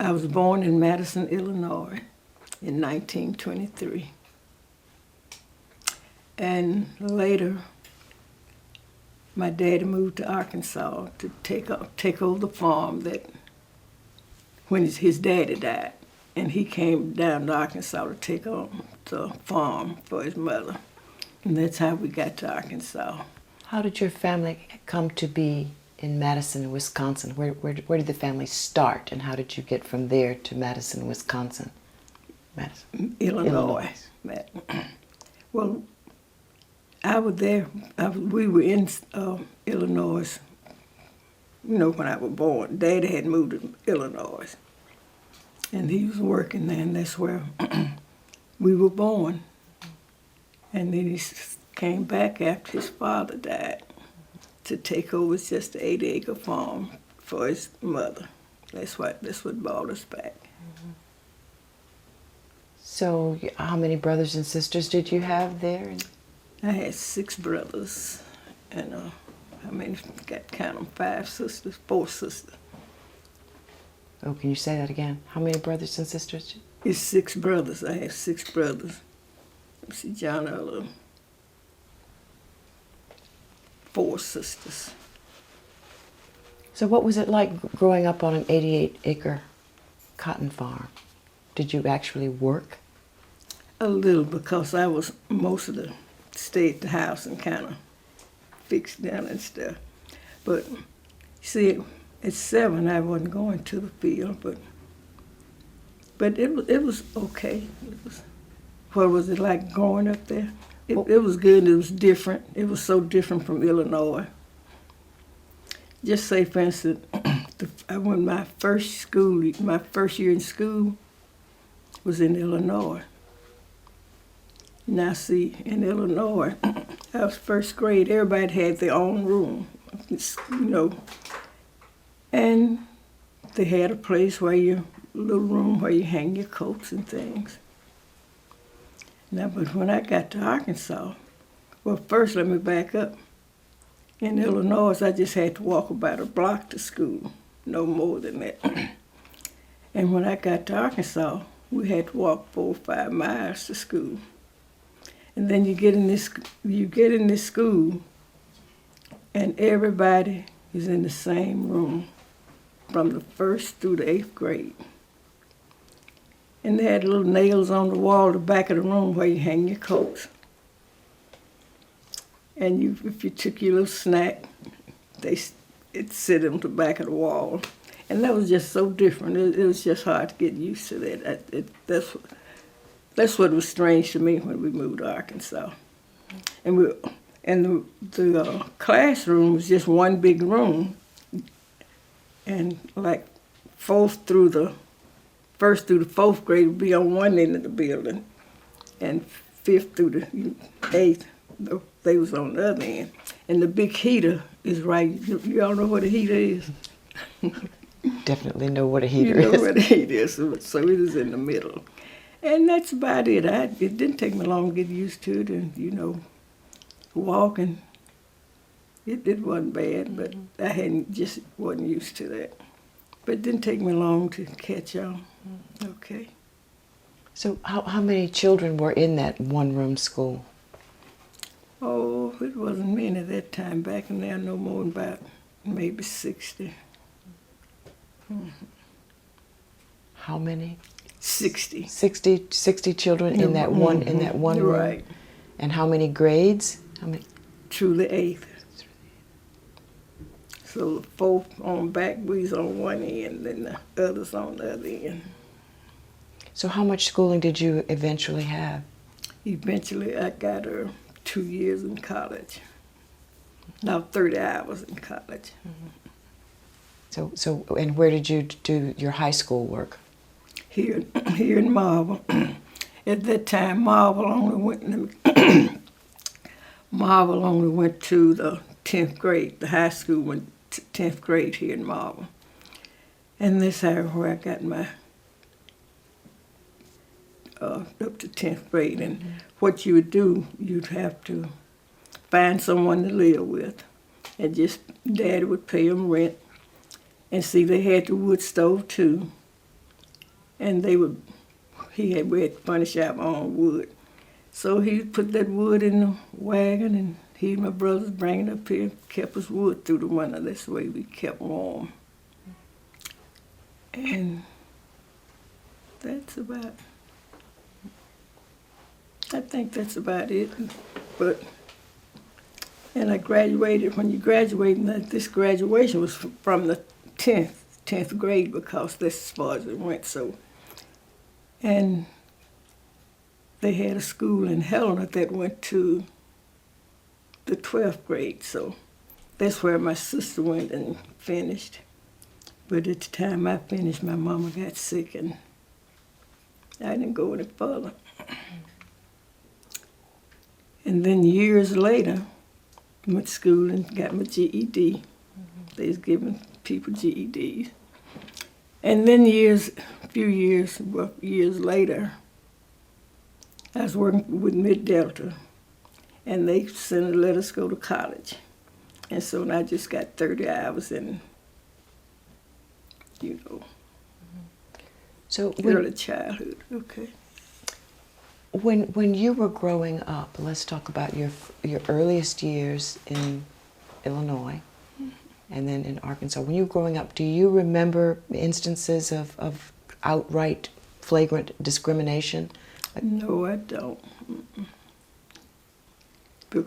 I was born in Madison, Illinois in 1923. And later, my daddy moved to Arkansas to take over the farm that when his daddy died. And he came down to Arkansas to take on the farm for his mother. And that's how we got to Arkansas. How did your family come to be in Madison, Wisconsin? Where did the family start, and how did you get from there to Madison, Wisconsin? Madison. Illinois. Well, I was there. We were in Illinois, when I was born. Daddy had moved to Illinois, and he was working there, and that's where we were born. And then he came back after his father died to take over just an 8-acre farm for his mother. That's what brought us back. So how many brothers and sisters did you have there? I had 6 brothers, and I mean, got to count them, 4 sisters. Oh, can you say that again? How many brothers and sisters? It's 6 brothers. I have 6 brothers. Let's see, John Earlis. 4 sisters. So what was it like growing up on an 88-acre cotton farm? Did you actually work? A little, because I was most of the stay at the house and kind of fix down and stuff. But see, at 7 I wasn't going to the field, but it was okay. What was it like growing up there? It was good. It was different. It was so different from Illinois. Just say, for instance, when my first year in school was in Illinois. Now, see, in Illinois, I was first grade. Everybody had their own room, and they had a place little room where you hang your coats and things. Now, but when I got to Arkansas, well, first let me back up. In Illinois, I just had to walk about a block to school, no more than that. And when I got to Arkansas, we had to walk 4 or 5 miles to school. And then you get in this school, and everybody is in the same room from the 1st through the 8th grade. And they had little nails on the wall at the back of the room where you hang your coats. And if you took your little snack, it'd sit on the back of the wall. And that was just so different. It was just hard to get used to that. That's what was strange to me when we moved to Arkansas. And the classroom was just one big room. And like 1st through the 4th grade would be on one end of the building, and 5th through the 8th, they was on the other end. And the big heater is right. You all know what a heater is? Definitely know what a heater is. You know what a heater is, so it is in the middle. And that's about it. It didn't take me long to get used to it, and walking, it wasn't bad, but I wasn't used to that. But it didn't take me long to catch on. Okay. So how many children were in that one-room school? Oh, it wasn't many at that time. Back in there, no more than about maybe 60. How many? 60. 60 children in that one room. Right. And how many grades? How many? Through the 8th. So the 4th on back, we was on one end, and the others on the other end. So how much schooling did you eventually have? Eventually, I got 2 years in college. Now 30 hours in college. So and where did you do your high school work? Here in Marvell. At that time, Marvell only went to the 10th grade. The high school went to 10th grade here in Marvell. And this is where I got my up to 10th grade. And what you would do, you'd have to find someone to live with. And just, Daddy would pay them rent. And see, they had the wood stove too. and we had to furnish our own wood. So he put that wood in the wagon, and he and my brothers bring it up here, kept us wood through the winter. That's the way we kept warm. And I think that's about it. And I graduated. When you graduate, this graduation was from the 10th grade, because that's as far as it went. So, and they had a school in Helena that went to the 12th grade. So that's where my sister went and finished. But at the time I finished, my mama got sick, and I didn't go any further. And then years later, I went to school and got my GED. They was giving people GEDs. And then a few years later, I was working with Mid-Delta, and they sent to let us go to college. And so I just got 30 hours in, So early childhood. Okay. When you were growing up, let's talk about your earliest years in Illinois and then in Arkansas. When you were growing up, do you remember instances of outright flagrant discrimination? No, I don't. But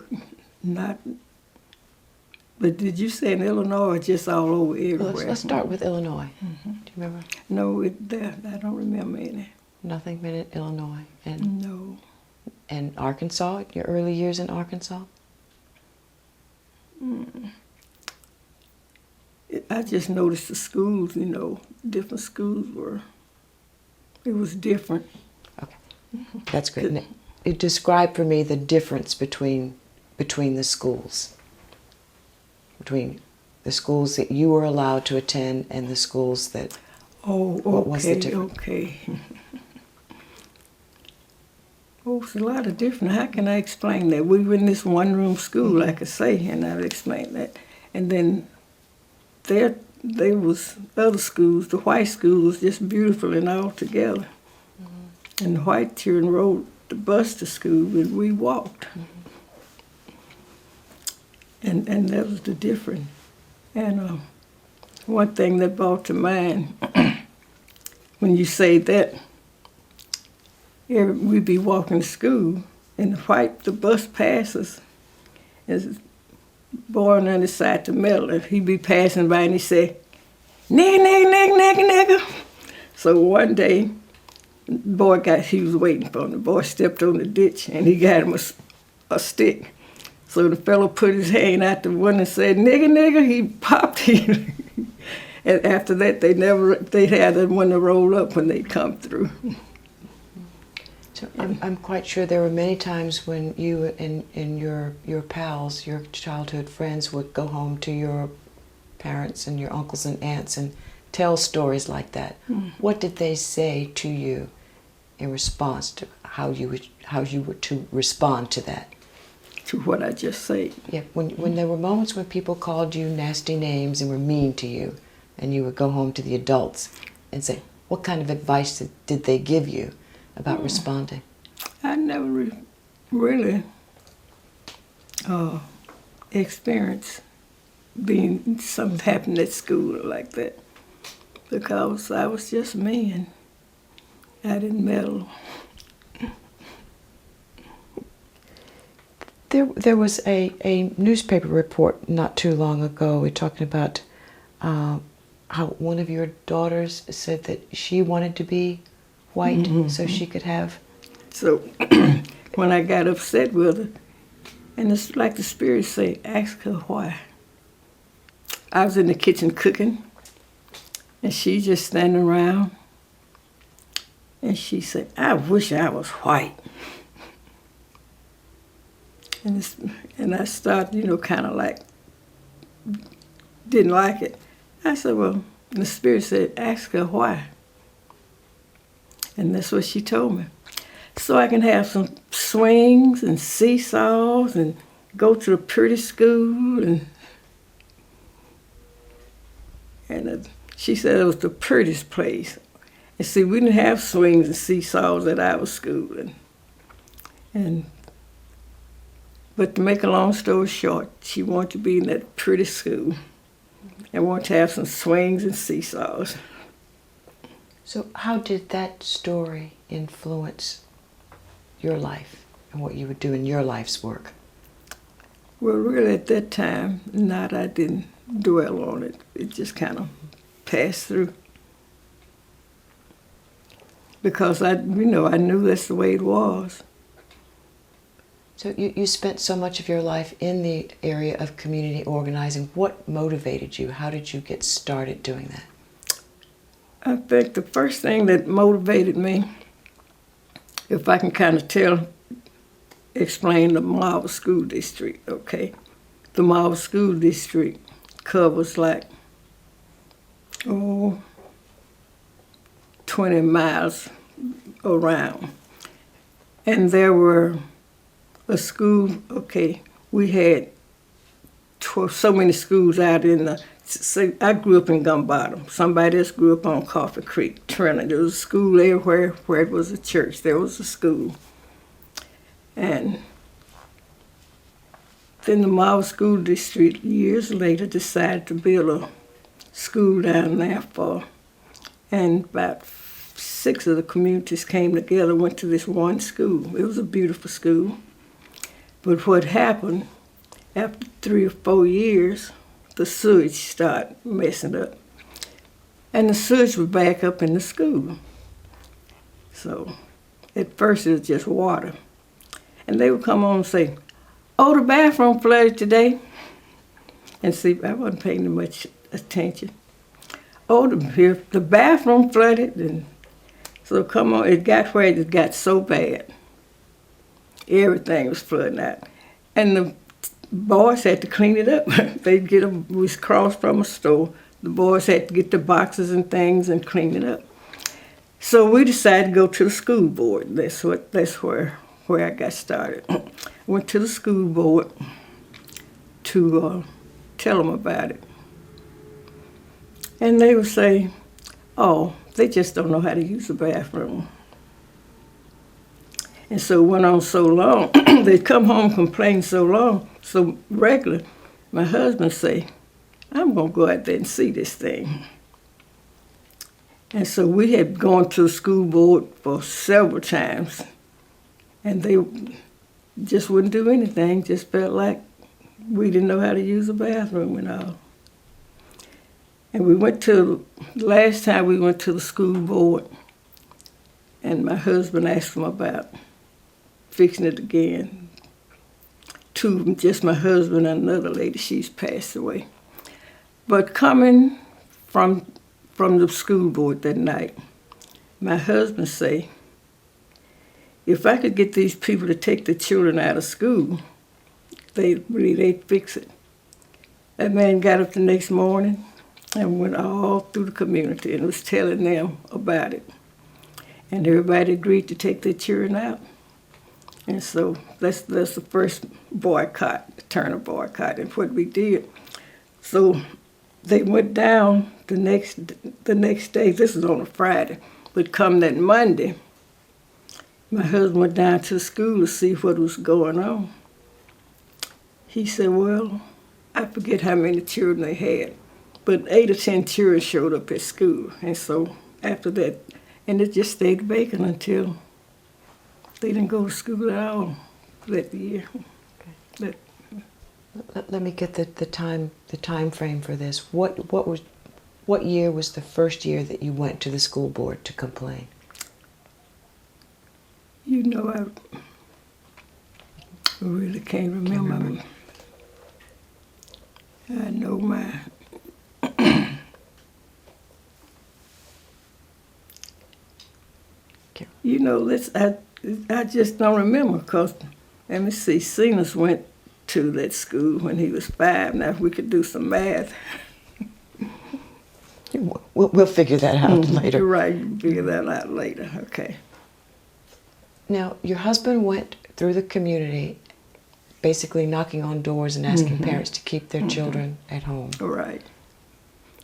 did you say in Illinois or just all over everywhere? Let's start with Illinois. Do you remember? No, I don't remember any. Nothing but in Illinois. And No. And Arkansas, your early years in Arkansas? I just noticed the schools, different schools it was different. Okay, that's great. Now, describe for me the difference between the schools, between the schools that you were allowed to attend and the schools that. Oh, okay, what was the difference? Okay. Oh, it's a lot of different. How can I explain that? We were in this one-room school, like I say, and I'll explain that. And then there was other schools. The white school was just beautiful and all together. And the white children rode the bus to school, and we walked. And that was the difference. And one thing that brought to mind, when you say that, we'd be walking to school, and the bus passes. There's a boy on the other side the middle, and he'd be passing by, and he'd say, "Nigga, nigga, nigga, nigga, nigga." So one day, he was waiting for him. The boy stepped on the ditch, and he got him a stick. So the fellow put his hand out the window and said, "Nigga, nigga." He popped him. And after that, they'd have that window roll up when they'd come through. So I'm quite sure there were many times when you and your pals, your childhood friends, would go home to your parents and your uncles and aunts and tell stories like that. What did they say to you in response to how you were to respond to that? To what I just said. Yeah, when there were moments when people called you nasty names and were mean to you, and you would go home to the adults and say, what kind of advice did they give you about responding? I never really experienced being something happened at school like that, because I was just me and I didn't meddle. There was a newspaper report not too long ago talking about how one of your daughters said that she wanted to be white so she could have. So when I got upset with her, and it's like the spirit say, ask her why. I was in the kitchen cooking, and she just standing around, and she said, "I wish I was white." And I started, kind of like, didn't like it. I said, well, the spirit said, ask her why. And that's what she told me. So I can have some swings and seesaws and go to a pretty school. And she said it was the prettiest place. And see, we didn't have swings and seesaws at our school. But to make a long story short, she wanted to be in that pretty school and wanted to have some swings and seesaws. So how did that story influence your life and what you would do in your life's work? Well, really at that time, I didn't dwell on it. It just kind of passed through. Because I knew that's the way it was. So you spent so much of your life in the area of community organizing. What motivated you? How did you get started doing that? I think the first thing that motivated me, if I can kind of explain the Marvell School District, okay? The Marvell School District covers 20 miles around. And there were a school, we had so many schools out in I grew up in Gum Bottom. Somebody else grew up on Coffee Creek, Trinity. There was a school everywhere where it was a church. There was a school. And then the Marvell School District years later decided to build a school down there and about 6 of the communities came together, went to this one school. It was a beautiful school. But what happened, after 3 or 4 years, the sewage started messing up. And the sewage was back up in the school. So at first it was just water. And they would come on and say, "Oh, the bathroom flooded today." And see, I wasn't paying much attention. "Oh, the bathroom flooded." And so come on, it got where it got so bad. Everything was flooding out. And the boys had to clean it up. We was across from a store. The boys had to get the boxes and things and clean it up. So we decided to go to the school board. That's where I got started. Went to the school board to tell them about it. And they would say, "Oh, they just don't know how to use the bathroom." And so it went on so long. They'd come home complaining so regular. My husband say, "I'm going to go out there and see this thing." And so we had gone to the school board for several times. And they just wouldn't do anything, just felt like we didn't know how to use a bathroom and all. And last time we went to the school board, and my husband asked them about fixing it again. 2 of them, just my husband and another lady, she's passed away. But coming from the school board that night, my husband say, "If I could get these people to take the children out of school, they'd fix it." That man got up the next morning and went all through the community and was telling them about it. And everybody agreed to take their children out. And so that's the first boycott, turn of boycott, and what we did. So they went down the next day. This was on a Friday, but come that Monday, my husband went down to the school to see what was going on. He said, "Well, I forget how many children they had, but 8 or 10 children showed up at school." And so after that, and it just stayed vacant until they didn't go to school at all that year. Okay. Let me get the time frame for this. What year was the first year that you went to the school board to complain? I really can't remember. I know my I just don't remember, because, let me see, Cenas went to that school when he was 5. Now, if we could do some math. We'll figure that out later. You're right, figure that out later, okay. Now, your husband went through the community, basically knocking on doors and asking parents to keep their children at home. Right.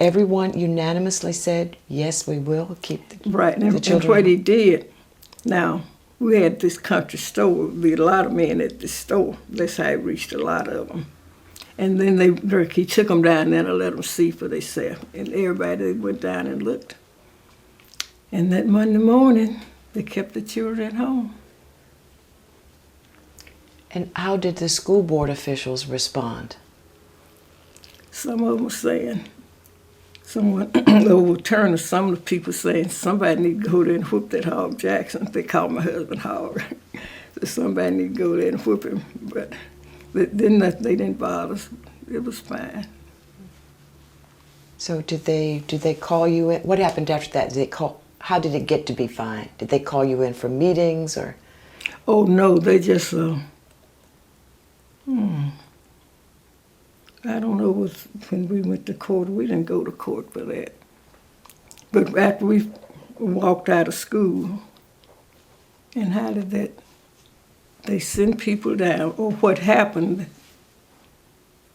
everyone unanimously said, yes, we will keep the, Right, and the children. what he did, now, we had this country store. There'd be a lot of men at the store. That's how he reached a lot of them. And then he took them down there to let them see for themselves. And everybody went down and looked. And that Monday morning, they kept the children at home. And how did the school board officials respond? Some of them were saying, someone overturned some of the people saying, somebody need to go there and whoop that Hog Jackson. They called my husband Hog. So somebody need to go there and whoop him. But they didn't bother us. It was fine. So did they call you in? What happened after that? How did it get to be fine? Did they call you in for meetings or? Oh no, they just I don't know, when we went to court, we didn't go to court for that. But after we walked out of school, and how did that, they send people down, or what happened,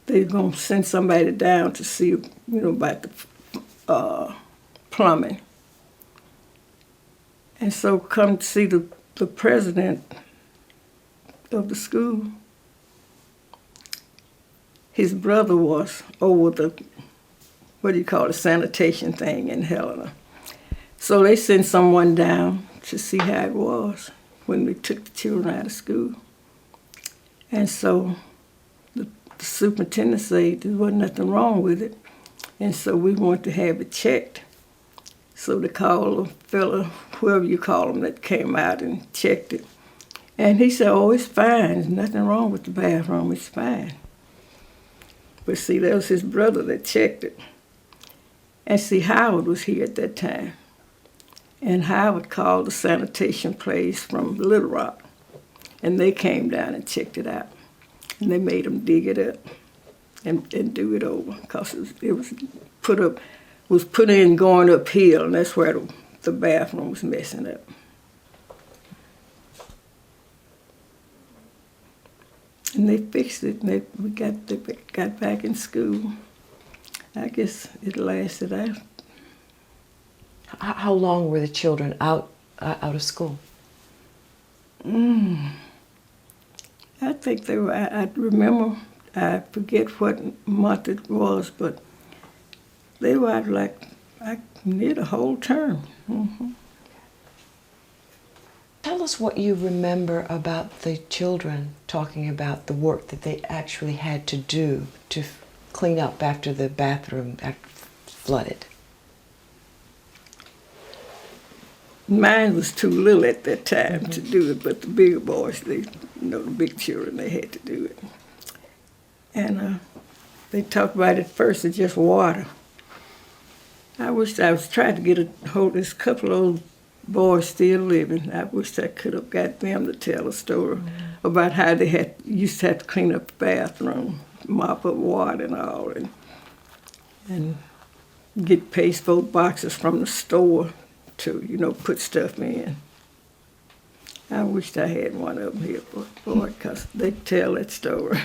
they're gonna send somebody down to see, about the plumbing. And so come to see the president of the school. His brother was over the, sanitation thing in Helena. So they sent someone down to see how it was when we took the children out of school. And so the superintendent said there wasn't nothing wrong with it. And so we wanted to have it checked. So they called a fella, whoever you call him, that came out and checked it. And he said, oh, it's fine. There's nothing wrong with the bathroom. It's fine. But see, that was his brother that checked it. And see, Howard was here at that time. And Howard called the sanitation place from Little Rock. And they came down and checked it out. And they made him dig it up and do it over. Because it was put in going uphill, and that's where the bathroom was messing up. And they fixed it, and we got back in school. I guess it lasted out. How long were the children out of school? I think they were, I remember, I forget what month it was, but they were out like near the whole term. Mm-hmm. Tell us what you remember about the children talking about the work that they actually had to do to clean up after the bathroom flooded. Mine was too little at that time to do it, but the bigger boys, the big children, they had to do it. And they talked about it first as just water. I wished I was trying to get a hold of this couple of old boys still living. I wished I could have got them to tell a story about how they used to have to clean up the bathroom, mop up water and all, and get pasteboard boxes from the store to, put stuff in. I wished I had one of them here, boy, because they tell that story.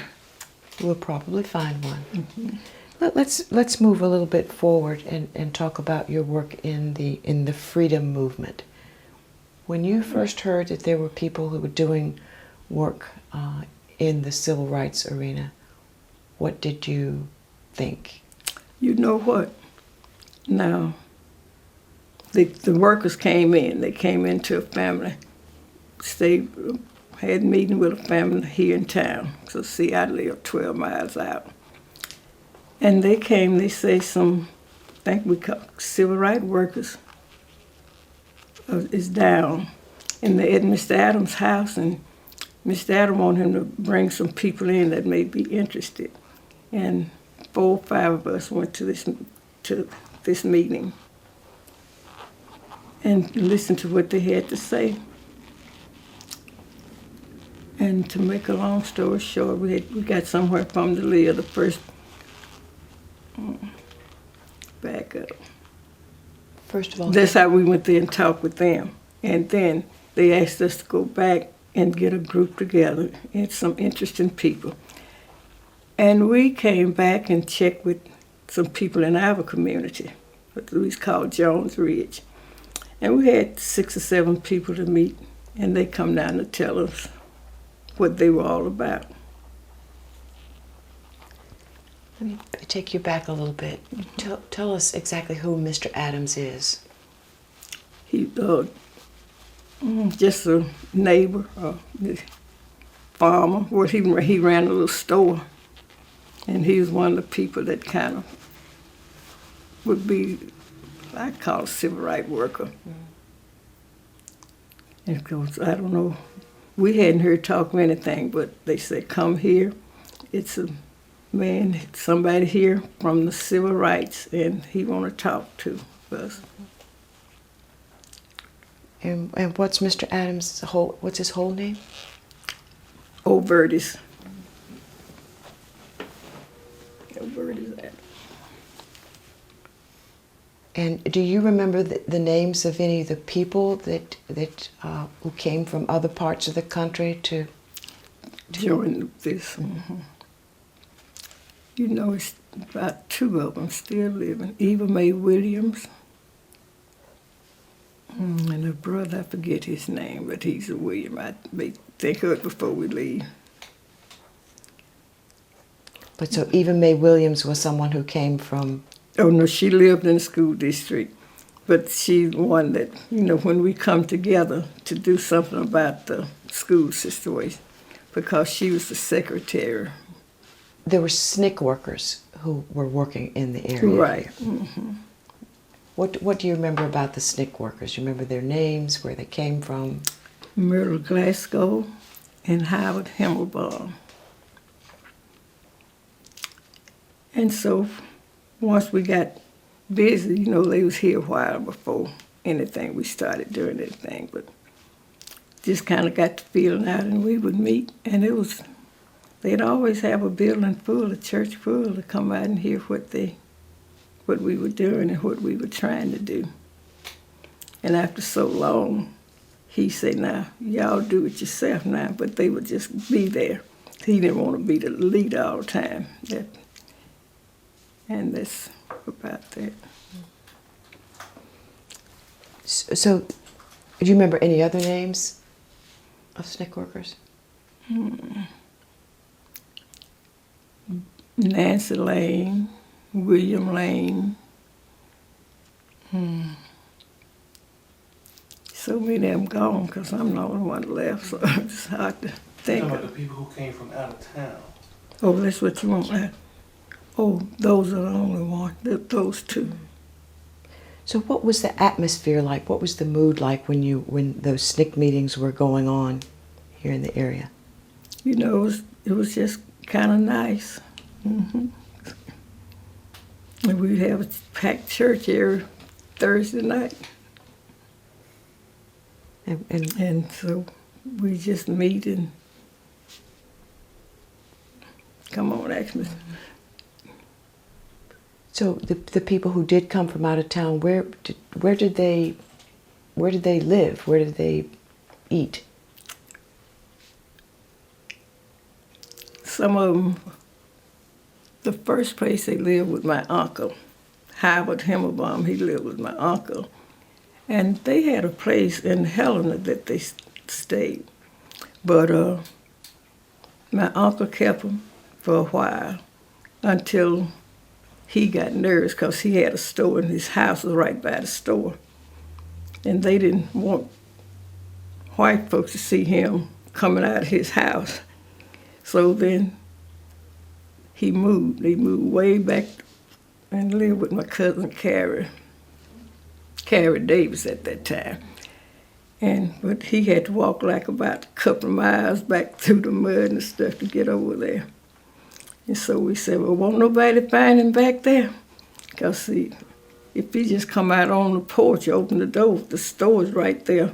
We'll probably find one. Mm-hmm. Let's move a little bit forward and talk about your work in the freedom movement. When you first heard that there were people who were doing work in the civil rights arena, what did you think? You know what? Now, the workers came in. They came into a family, had a meeting with a family here in town. So see, I live 12 miles out. And they came, they say I think we call civil rights workers is down. And they're at Mr. Adams' house, and Mr. Adams wanted him to bring some people in that may be interested. And 4 or 5 of us went to this meeting and listened to what they had to say. And to make a long story short, we got somewhere from to live. The first back up. First of all, that's how we went there and talked with them. And then they asked us to go back and get a group together and some interesting people. And we came back and checked with some people in our community, what we called Jones Ridge. And we had 6 or 7 people to meet, and they come down to tell us what they were all about. Let me take you back a little bit. Tell us exactly who Mr. Adams is. He just a neighbor, farmer. Well, he ran a little store, and he was one of the people that kind of would be, I call a civil rights worker. And of course, I don't know, we hadn't heard talk of anything, but they said, come here. It's a man, somebody here from the civil rights, and he want to talk to us. And what's Mr. Adams' what's his whole name? Overtis. Overtis Adams. And do you remember the names of any of the people that who came from other parts of the country to join this? Mm-hmm. You know, it's about 2 of them still living. Eva Mae Williams. And her brother, I forget his name, but he's a William. I may think of it before we leave. But so Eva Mae Williams was someone who came from... Oh, no, she lived in the school district. But she's one that, you know, when we come together to do something about the school situation, because she was the secretary. There were SNCC workers who were working in the area. Right. Mm-hmm. What do you remember about the SNCC workers? You remember their names, where they came from? Myrtle Glasgow and Howard Himmelbaum. And so once we got busy, you know, they was here a while before anything, we started doing anything, but just kind of got the feeling out, and we would meet, and it was, they'd always have a building full, a church full, to come out and hear what we were doing and what we were trying to do. And after so long, he said, now, y'all do it yourself now, but they would just be there. He didn't want to be the leader all the time. And that's about that. So, do you remember any other names of SNCC workers? Nancy Lane, William Lane. So many of them gone because I'm the only one left, so it's hard to think About of. the people who came from out of town. Oh, that's what you want. Oh, those are the only ones. Those 2. So what was the atmosphere like? What was the mood like when those SNCC meetings were going on here in the area? You know, it was just kind of nice. Mm-hmm. And we'd have a packed church every Thursday night. And so we just meet and come on, actually. So the people who did come from out of town, where did they live? Where did they eat? Some of them, the first place they lived with my uncle, Howard Himmelbaum, he lived with my uncle. And they had a place in Helena that they stayed. But my uncle kept them for a while until he got nervous because he had a store and his house was right by the store. And they didn't want white folks to see him coming out of his house. So then he moved. He moved way back and lived with my cousin Carrie Davis at that time. But he had to walk like about a couple of miles back through the mud and stuff to get over there. And so we said, well, won't nobody find him back there? Because see, if he just come out on the porch, open the door, the store's right there,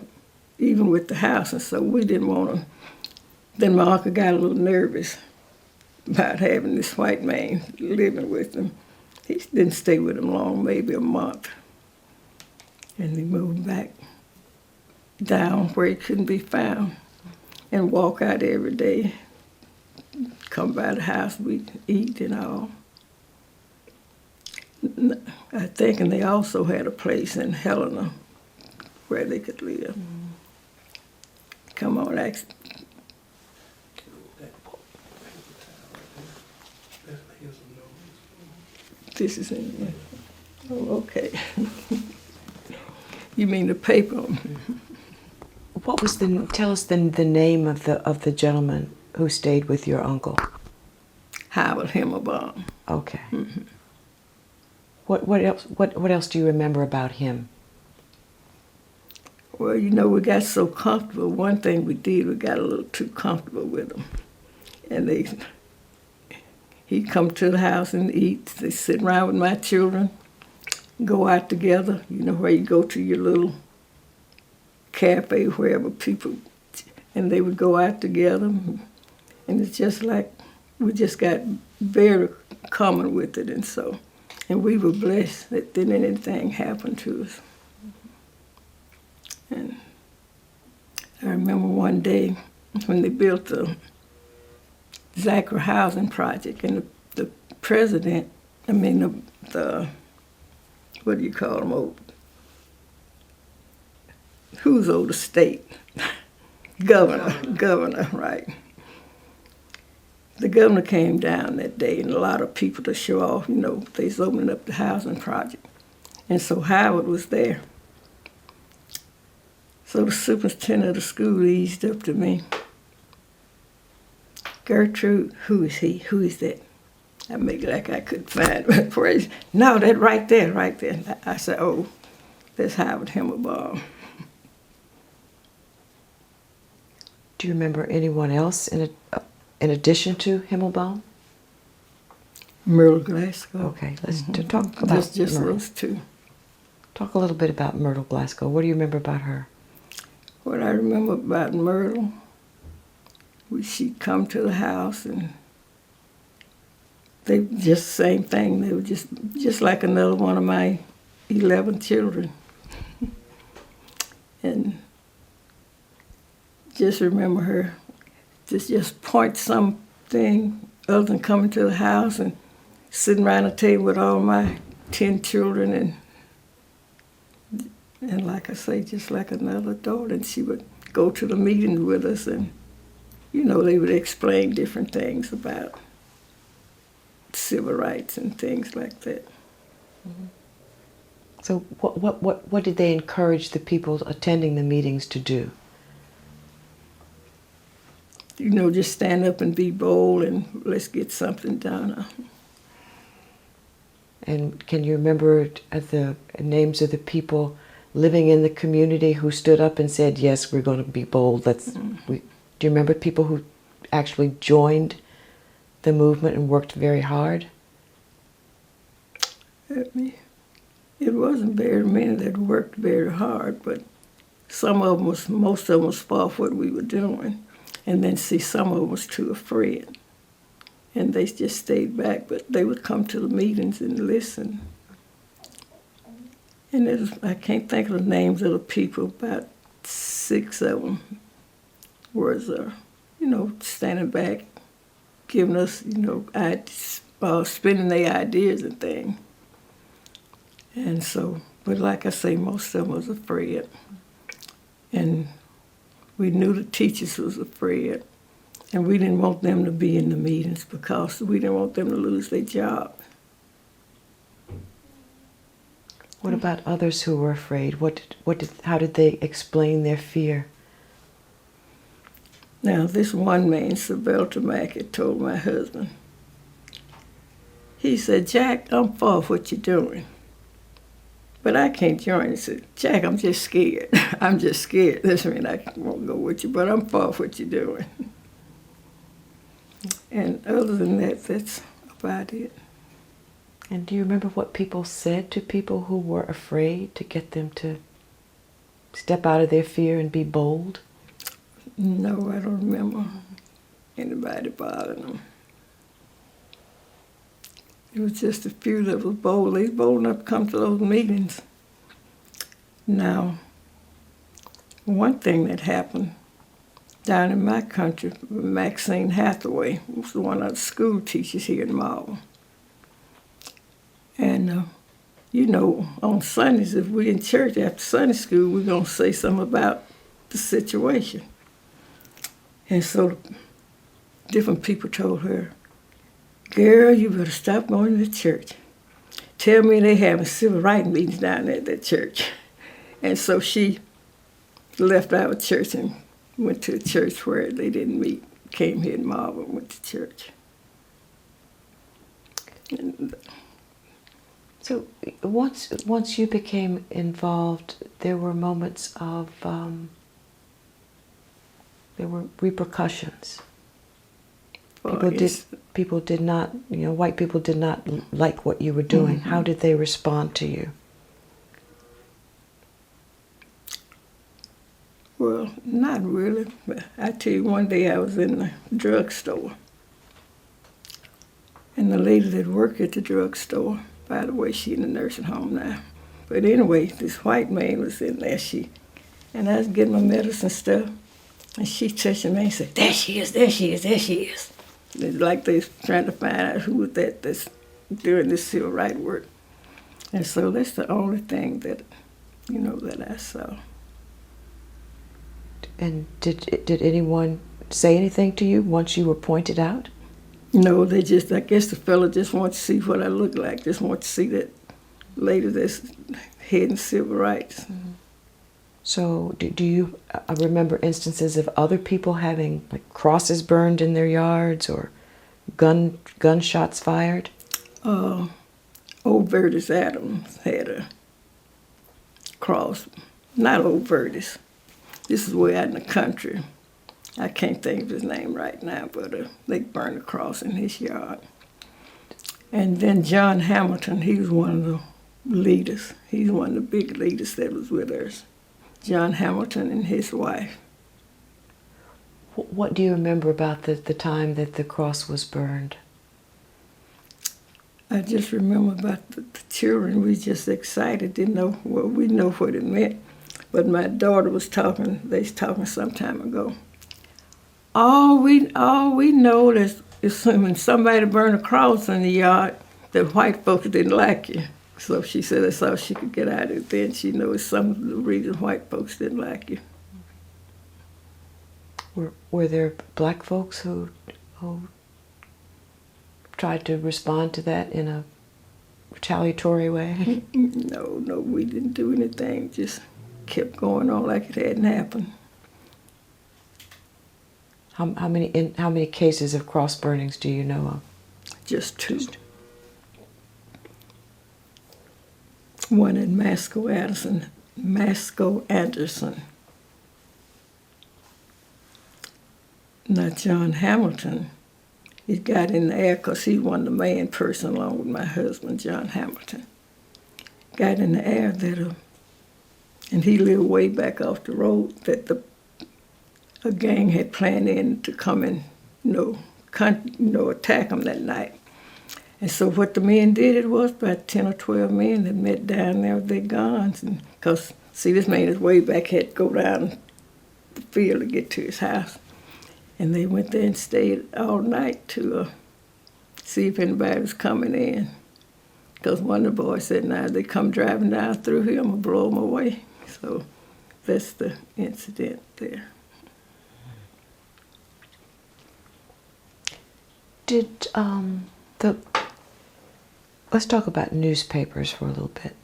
even with the house. And so we didn't want to. Then my uncle got a little nervous about having this white man living with him. He didn't stay with him long, maybe a month. And he moved back down where he couldn't be found and walk out every day. Come by the house, we'd eat and all. I think, and they also had a place in Helena where they could live. Come on, ask. This is in there. Oh, okay. You mean the paper? What was tell us the name of the gentleman who stayed with your uncle? Howard Himmelbaum. Okay. What else do you remember about him? Well, you know, we got so comfortable. One thing we did, we got a little too comfortable with him. And he'd come to the house and eat. They sit around with my children, go out together. You know, where you go to your little cafe, wherever people, and they would go out together. And it's just like, we just got very common with it. And we were blessed that didn't anything happen to us. And I remember one day when they built the Zachary housing project, and the president, the what do you call them, who's over the state? Governor, right. The governor came down that day, and a lot of people to show off, you know, they was opening up the housing project. And so Howard was there. So the superintendent of the school eased up to me. Gertrude, who is he? Who is that? I make it like I couldn't find it. No, that right there. I said, oh, that's Howard Himmelbaum. Do you remember anyone else in addition to Himmelbaum? Myrtle Glasgow. Okay, let's talk about just Myrtle. those two. Talk a little bit about Myrtle Glasgow. What do you remember about her? What I remember about Myrtle, she'd come to the house and they just the same thing. They were just like another one of my 11 children. And just remember her, just point something other than coming to the house and sitting around a table with all my 10 children and like I say, just like another daughter. And she would go to the meetings with us, and you know, they would explain different things about civil rights and things like that. Mm-hmm. So what did they encourage the people attending the meetings to do? You know, just stand up and be bold and let's get something done. And can you remember the names of the people living in the community who stood up and said, yes, we're going to be bold. Do you remember people who actually joined the movement and worked very hard? It wasn't very many that worked very hard, but most of them was for what we were doing. And then some of them was too afraid. And they just stayed back, but they would come to the meetings and listen. And I can't think of the names of the people, about 6 of them was, standing back, giving us, spinning their ideas and things. And so, but like I say, most of them was afraid. And we knew the teachers was afraid. And we didn't want them to be in the meetings because we didn't want them to lose their job. What about others who were afraid? How did they explain their fear? Now, this one man, Sylvester Mackey, told my husband, he said, Jack, I'm for what you're doing, but I can't join. He said, Jack, I'm just scared. I'm just scared. Doesn't mean I won't go with you, but I'm for what you're doing. And other than that, that's about it. And do you remember what people said to people who were afraid to get them to step out of their fear and be bold? No, I don't remember anybody bothering them. It was just a few that was bold. They was bold enough to come to those meetings. Now, one thing that happened down in my country, Maxine Hathaway was one of the school teachers here in Marvell. And you know, on Sundays, if we're in church after Sunday school, we're going to say something about the situation. And so different people told her, girl, you better stop going to church. Tell me they having civil rights meetings down there at that church. And so she left our church and went to a church where they didn't meet. Came here in Marvell and went to church. And, So once you became involved, there were moments of there were repercussions. People did not, you know, white people did not like what you were doing. How did they respond to you? well, not really. But I tell you, one day I was in the drugstore. And the lady that worked at the drugstore, by the way, she in the nursing home now. But anyway, this white man was in there. And I was getting my medicine stuff. And she touched me and said, there she is, there she is, there she is. It's like they was trying to find out who was that's doing this civil rights work. And so that's the only thing that, you know, that I saw. And did anyone say anything to you once you were pointed out? No, they just, I guess the fella just wants to see what I look like, just wants to see that lady that's heading civil rights. So do you remember instances of other people having like crosses burned in their yards or gunshots fired? Old Vertus Adams had a cross, not Old Vertus. This is way out in the country. I can't think of his name right now, but they burned a cross in his yard. And then John Hamilton, he was one of the leaders. He's one of the big leaders that was with us. John Hamilton and his wife. What do you remember about the time that the cross was burned? I just remember about the children. We just excited, didn't know, well, we know what it meant. But my daughter was talking, they was talking some time ago. All we know is when somebody burned a cross in the yard, that white folks didn't like you. So she said that's all she could get out of it. Then she knows some of the reason white folks didn't like you. Were there black folks who tried to respond to that in a retaliatory way? No, we didn't do anything. Just kept going on like it hadn't happened. How many cases of cross burnings do you know of? Just two. One in Masco Anderson. Now John Hamilton, he got in the air because he was the main person along with my husband, John Hamilton. Got in the air that, and he lived way back off the road, that a gang had planned in to come and, attack him that night. And so what the men did, it was about 10 or 12 men that met down there with their guns. And because, see, this man is way back, had to go down the field to get to his house. And they went there and stayed all night to see if anybody was coming in. Because one of the boys said, now they come driving down through here, I'm going to blow them away. So that's the incident there. Let's talk about newspapers for a little bit.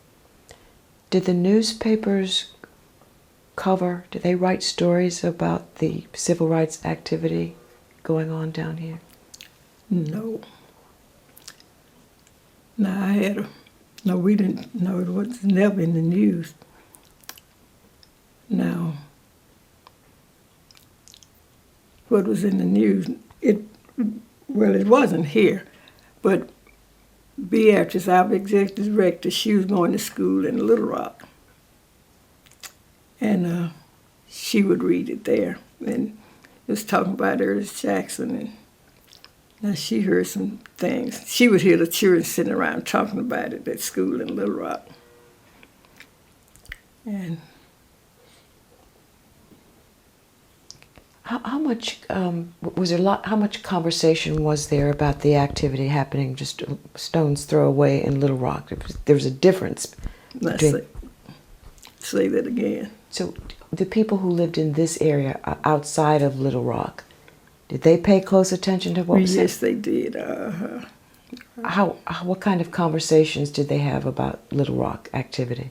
Did the newspapers did they write stories about the civil rights activity going on down here? No. No, we didn't. No, it was never in the news. Now, what was in the news, it wasn't here, but Beatrice, our executive director, she was going to school in Little Rock. And she would read it there. And it was talking about Gertrude Jackson. And now she heard some things. She would hear the children sitting around talking about it at school in Little Rock. And How much was there? How much conversation was there about the activity happening just a stone's throw away in Little Rock? There was a difference. Let's say that again. So the people who lived in this area outside of Little Rock, did they pay close attention to what was Yes, they did. What kind of conversations did they have about Little Rock activity?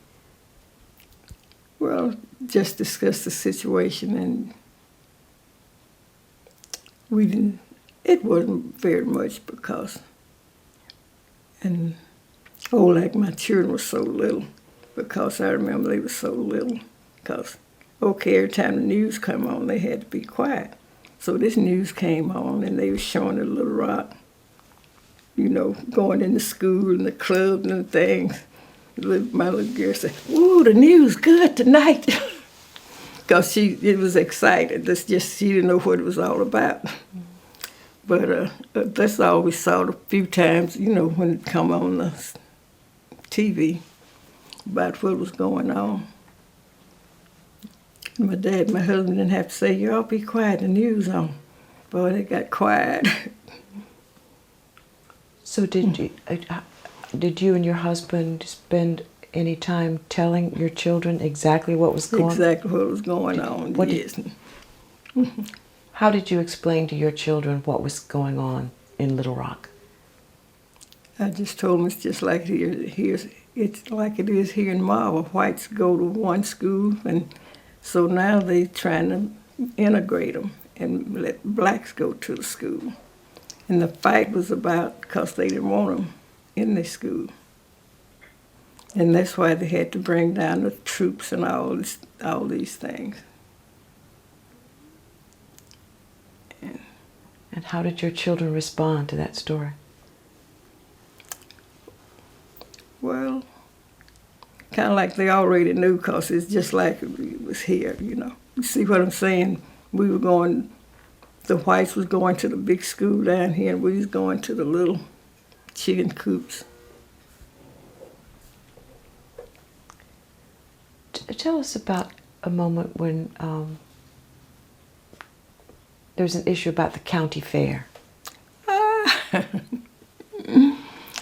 Well, just discuss the situation, and we didn't. It wasn't very much because, like my children were so little, because I remember they were so little. Because every time the news come on, they had to be quiet. So this news came on, and they were showing the Little Rock, going into school and the clubs and the things. My little girl said, "Ooh, the news good tonight," because it was excited. She didn't know what it was all about. But that's all we saw a few times, when it come on the TV about what was going on. My husband didn't have to say, "Y'all be quiet, the news on." Boy, they got quiet. So did you and your husband spend any time telling your children exactly what was going on? Exactly what was going on, yes. How did you explain to your children what was going on in Little Rock? I just told them it's just like it's like it is here in Marvell. Whites go to one school, and so now they're trying to integrate them and let blacks go to the school. And the fight was about because they didn't want them in their school. And that's why they had to bring down the troops and all these things. And how did your children respond to that story? Well, kind of like they already knew, because it's just like it was here, You see what I'm saying? The whites was going to the big school down here, and we was going to the little chicken coops. Tell us about a moment when there's an issue about the county fair.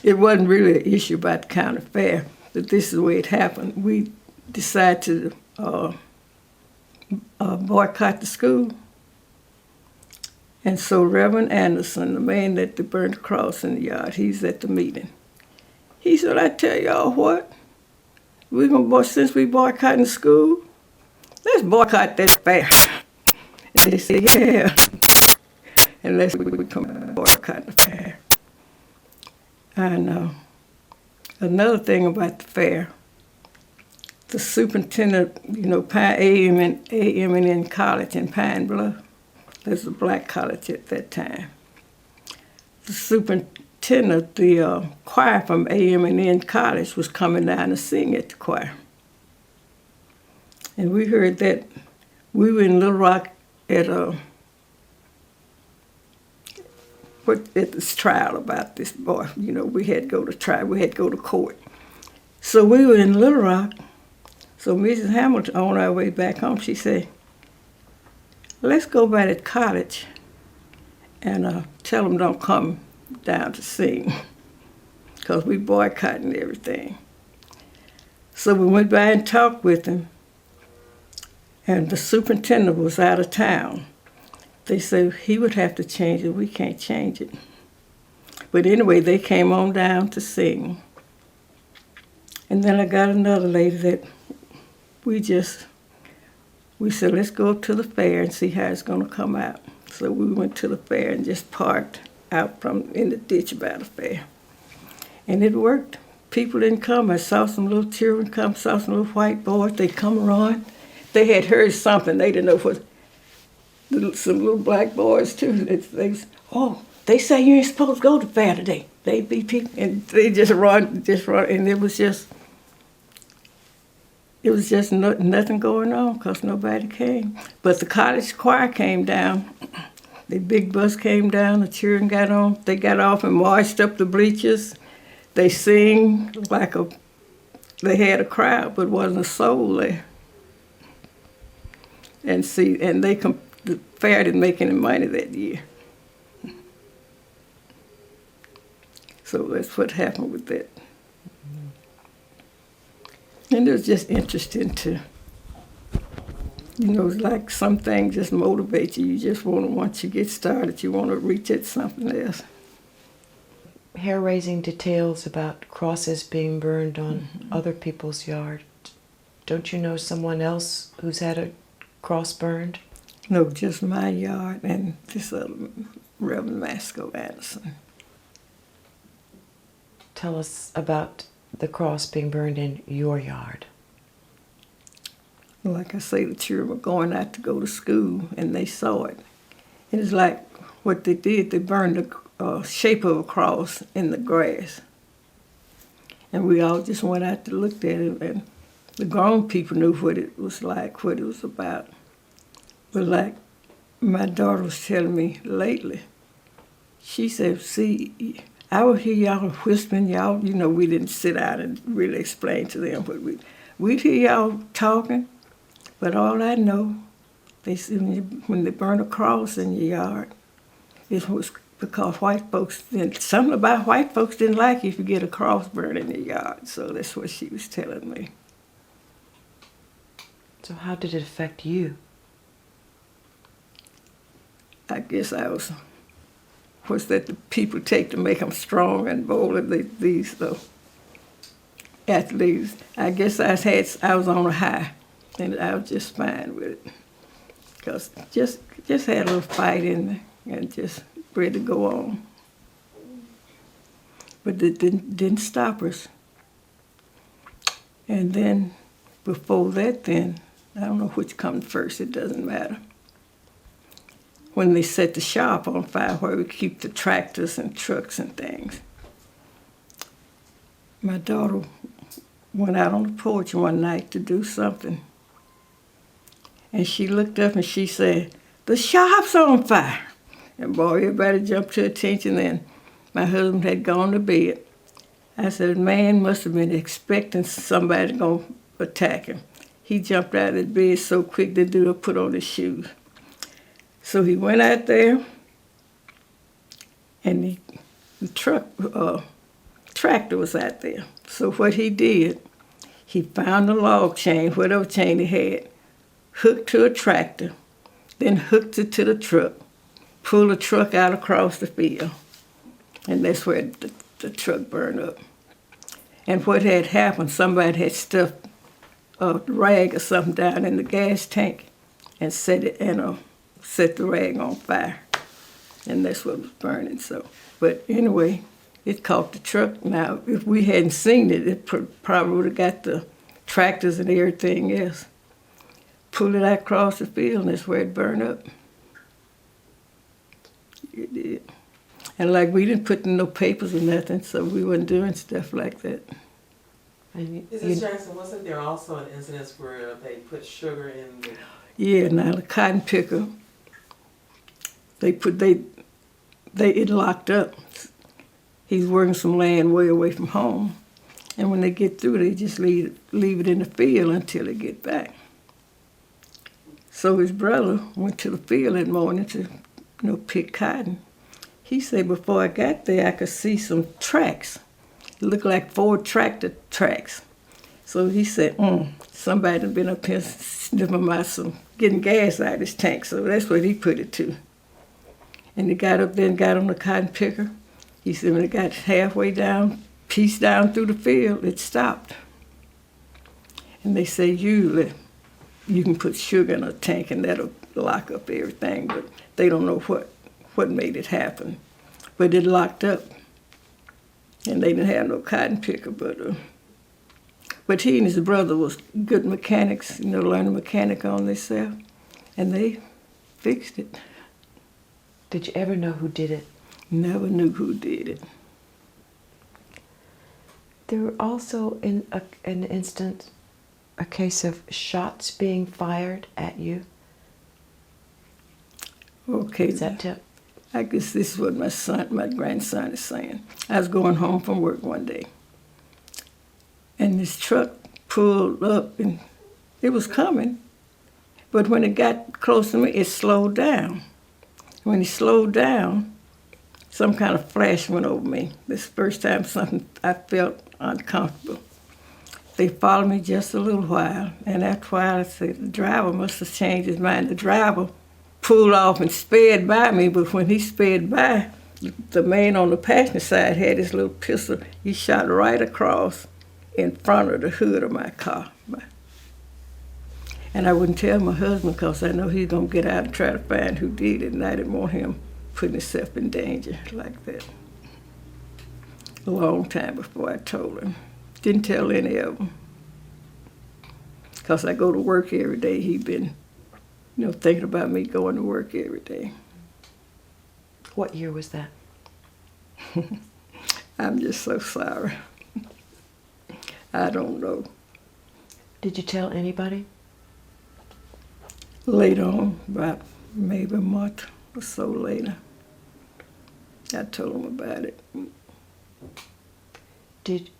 It wasn't really an issue about the county fair, but this is the way it happened. We decided to boycott the school. And so Reverend Anderson, the man that they burned the cross in the yard, he's at the meeting. He said, "I tell y'all what, since we boycotting the school, let's boycott that fair." And they said, "Yeah." And let's come boycott the fair. And another thing about the fair, the superintendent, AM&N College in Pine Bluff, there's a black college at that time. The superintendent, the choir from AM&N College was coming down to sing at the choir. And we heard that we were in Little Rock at this trial about this boy. We had to go to trial. We had to go to court. So we were in Little Rock. So Mrs. Hamilton, on our way back home, she said, "Let's go by that college and tell them don't come down to sing, because we boycotting everything." So we went by and talked with them, and the superintendent was out of town. They said he would have to change it. We can't change it. But anyway, they came on down to sing. And then I got another lady that we said, "Let's go up to the fair and see how it's going to come out." So we went to the fair and just parked out in the ditch by the fair. And it worked. People didn't come. I saw some little children come, saw some little white boys. They come around. They had heard something. They didn't know what. Some little black boys too. They say you ain't supposed to go to the fair today. They be people, and they just run, and it was just nothing going on because nobody came. But the college choir came down. The big bus came down. The children got on. They got off and marched up the bleachers. They sing they had a crowd, but wasn't a soul there. And the fair didn't make any money that year. So that's what happened with that. And it was just interesting to, it's like some things just motivate you. You just once you get started, you want to reach at something else. Hair-raising details about crosses being burned on other people's yard. Don't you know someone else who's had a cross burned? No, just my yard and this Reverend Masco Anderson. Tell us about the cross being burned in your yard. Like I say, the children were going out to go to school, and they saw it. And it's like what they did, they burned the shape of a cross in the grass. And we all just went out to look at it, and the grown people knew what it was like, what it was about. But like my daughter was telling me lately, she said, see, I would hear y'all whispering, y'all, we didn't sit out and really explain to them, but we'd hear y'all talking, but all I know, they said when they burn a cross in your yard, it was because something about white folks didn't like if you get a cross burned in your yard, so that's what she was telling me. So how did it affect you? I guess what's that the people take to make them strong and bold, these athletes. I guess I was on a high, and I was just fine with it. Because just had a little fight in me and just ready to go on. But it didn't stop us. And then before that I don't know which comes first, it doesn't matter. When they set the shop on fire where we keep the tractors and trucks and things. My daughter went out on the porch one night to do something. And she looked up and she said, "The shop's on fire." And boy, everybody jumped to attention then. My husband had gone to bed. I said, man must have been expecting somebody to go attack him. He jumped out of bed so quick the dude put on his shoes. So he went out there, and the tractor was out there. So what he did, he found a log chain, whatever chain he had, hooked to a tractor, then hooked it to the truck, pulled the truck out across the field, and that's where the truck burned up. And what had happened, somebody had stuffed a rag or something down in the gas tank and set the rag on fire, and that's what was burning. So, but anyway, it caught the truck. Now, if we hadn't seen it, it probably would have got the tractors and everything else. Pulled it out across the field, and that's where it burned up. It did. And like we didn't put in no papers or nothing, so we wasn't doing stuff like that. And Mrs. Jackson, wasn't there also an incident where they put sugar in the... Yeah, now the cotton picker, it locked up. He's working some land way away from home. And when they get through, they just leave it in the field until they get back. So his brother went to the field that morning to, pick cotton. He said, before I got there, I could see some tracks. It looked like 4 tractor tracks. So he said, somebody had been up here sniffing out getting gas out of his tank. So that's what he put it to. And he got up there and got on the cotton picker. He said when it got halfway down, piece down through the field, it stopped. And they say usually you can put sugar in a tank and that'll lock up everything, but they don't know what made it happen. But it locked up. And they didn't have no cotton picker, but he and his brother was good mechanics, learning mechanic on themselves, and they fixed it. did you ever know who did it? Never knew who did it. There were also in an instance a case of shots being fired at you. Okay. Is that tip? I guess this is what my grandson is saying. I was going home from work one day, and this truck pulled up, and it was coming, But when it got close to me, it slowed down. When it slowed down, some kind of flash went over me. This first time something I felt uncomfortable. They followed me just a little while, and after a while I said, the driver must have changed his mind. The driver pulled off and sped by me, but when he sped by, the man on the passenger side had his little pistol. He shot right across in front of the hood of my car. And I wouldn't tell my husband because I know he's going to get out and try to find who did it, and I didn't want him putting himself in danger like that. A long time before I told him. Didn't tell any of them. Because I go to work every day. He'd been, thinking about me going to work every day. What year was that? I'm just so sorry. I don't know. Did you tell anybody? Later on, about maybe a month or so later, I told him about it.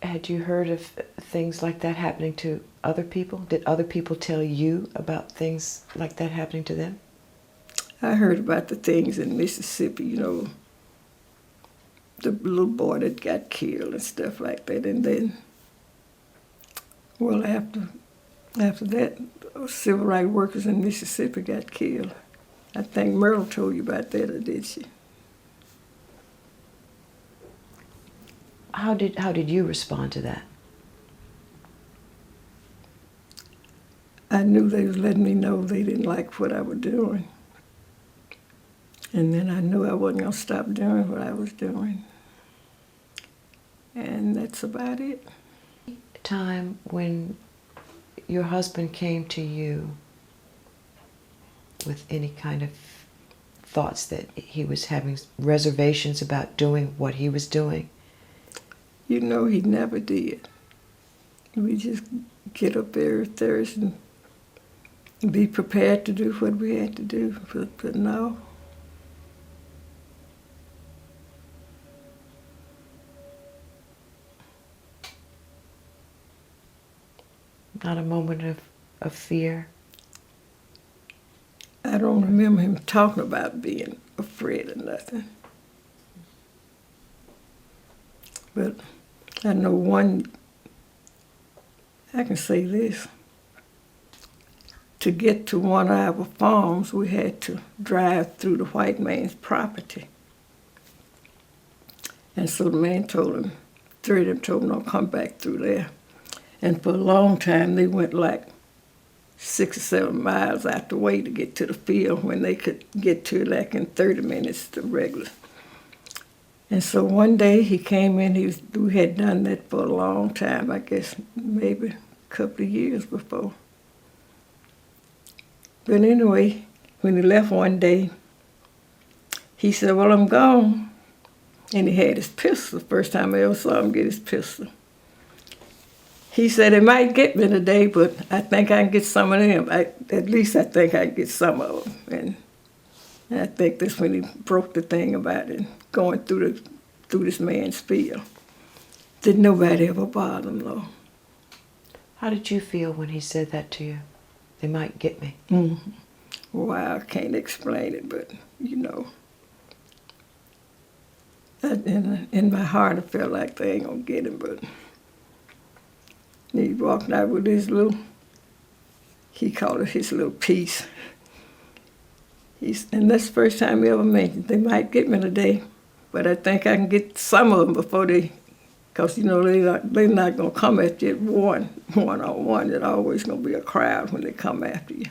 Had you heard of things like that happening to other people? Did other people tell you about things like that happening to them? I heard about the things in Mississippi, the little boy that got killed and stuff like that. And then, well, after that, civil rights workers in Mississippi got killed. I think Myrtle told you about that, or did she? How did you respond to that? I knew they was letting me know they didn't like what I was doing. And then I knew I wasn't going to stop doing what I was doing. And that's about it. Time when your husband came to you with any kind of thoughts that he was having reservations about doing what he was doing? He never did. We just get up there Thursday and be prepared to do what we had to do. But no. Not a moment of fear? I don't remember him talking about being afraid of nothing. But I know I can say this. To get to one of our farms, we had to drive through the white man's property. And so the man told him, three of them told him, don't come back through there. And for a long time, they went like 6 or 7 miles out the way to get to the field when they could get to it like in 30 minutes, the regular. And so one day he came in, we had done that for a long time, I guess maybe a couple of years before. But anyway, when he left one day, he said, well, I'm gone. And he had his pistol, the first time I ever saw him get his pistol. He said, it might get me today, but I think I can get some of them. At least I think I can get some of them. And I think that's when he broke the thing about it, going through this man's field. Didn't nobody ever bother him, though. How did you feel when he said that to you? They might get me. Mm-hmm. Well, I can't explain it, but, in my heart I felt like they ain't gonna get him, but he walked out with his he called it his little piece. And that's the first time he ever mentioned, they might get me today, but I think I can get some of them before because, they're not going to come after you one-on-one. There's always going to be a crowd when they come after you.